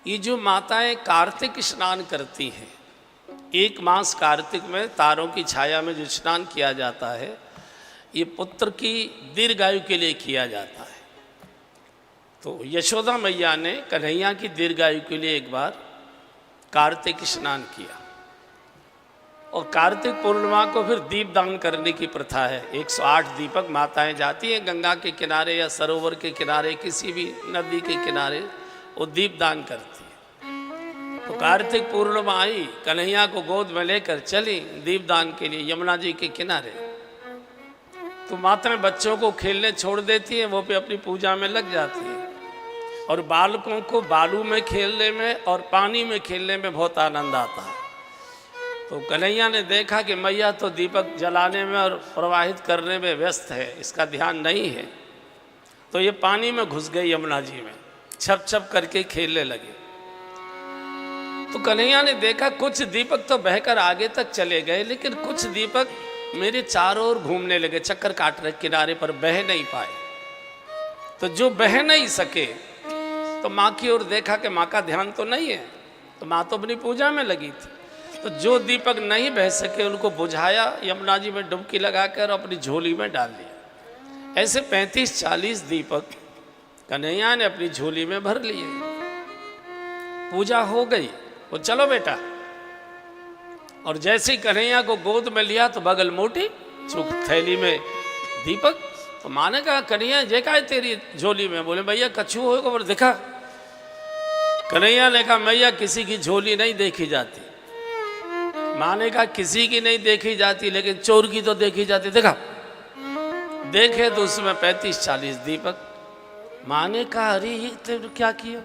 ये जो माताएं कार्तिक स्नान करती हैं, एक मास कार्तिक में तारों की छाया में जो स्नान किया जाता है, ये पुत्र की दीर्घायु के लिए किया जाता है। तो यशोदा मैया ने कन्हैया की दीर्घायु के लिए एक बार कार्तिक स्नान किया और कार्तिक पूर्णिमा को फिर दीपदान करने की प्रथा है। 108 दीपक माताएं जाती हैं गंगा के किनारे या सरोवर के किनारे, किसी भी नदी के किनारे, वो दीपदान करती है। तो कार्तिक पूर्णिमा आई, कन्हैया को गोद में लेकर चली दीपदान के लिए यमुना जी के किनारे। तो माताएं बच्चों को खेलने छोड़ देती हैं, वो भी अपनी पूजा में लग जाती है और बालकों को बालू में खेलने में और पानी में खेलने में बहुत आनंद आता है। तो कन्हैया ने देखा कि मैया तो दीपक जलाने में और प्रवाहित करने में व्यस्त है, इसका ध्यान नहीं है। तो ये पानी में घुस गई यमुना जी में, छप छप करके खेलने लगे। तो कन्हैया ने देखा कुछ दीपक तो बहकर आगे तक चले गए, लेकिन कुछ दीपक मेरे चारों ओर घूमने लगे, चक्कर काट रहे किनारे पर, बह नहीं पाए। तो जो बह नहीं सके तो माँ की ओर देखा कि माँ का ध्यान तो नहीं है, तो माँ तो अपनी पूजा में लगी थी। तो जो दीपक नहीं बह सके उनको बुझाया, यमुना जी में डुबकी लगाकर अपनी झोली में डाल दिया। ऐसे 35-40 दीपक कन्हैया ने अपनी झोली में भर लिए। पूजा हो गई, वो चलो बेटा। और जैसे ही कन्हैया को गोद में लिया तो बगल मोटी चुप थैली में दीपक। तो माँ ने कहा कन्हैया ये का है तेरी झोली में? बोले भैया कछू होगा पर देखा। कन्हैया ने कहा मैया किसी की झोली नहीं देखी जाती। माँ ने कहा किसी की नहीं देखी जाती, लेकिन चोर की तो देखी जाती। देखा, देखे तो उसमें 35-40 दीपक। माँ ने कहा अरे ये तेरे क्या किया?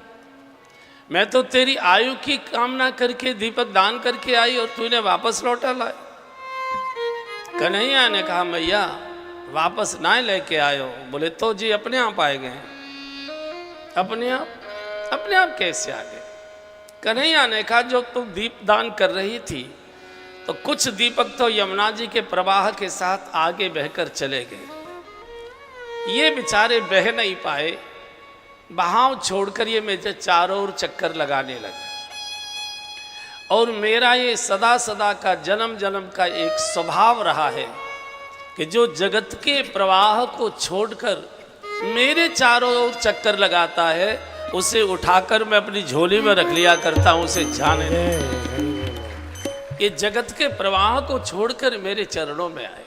मैं तो तेरी आयु की कामना करके दीपक दान करके आई और तूने वापस लौटा लाए। कन्हैया ने कहा मैया वापस ना लेके आयो। बोले तो जी अपने आप आए गए। अपने आप कैसे आ गए? कन्हैया ने कहा जो तुम दीप दान कर रही थी तो कुछ दीपक तो यमुना जी के प्रवाह के साथ आगे बहकर चले गए। ये बेचारे बह नहीं पाए, बहाव छोड़कर ये मेरे चारों ओर चक्कर लगाने लगे। और मेरा ये सदा सदा का जन्म जन्म का एक स्वभाव रहा है कि जो जगत के प्रवाह को छोड़कर मेरे चारों ओर चक्कर लगाता है, उसे उठाकर मैं अपनी झोली में रख लिया करता हूं, उसे जाने नहीं। ये जगत के प्रवाह को छोड़कर मेरे चरणों में आए।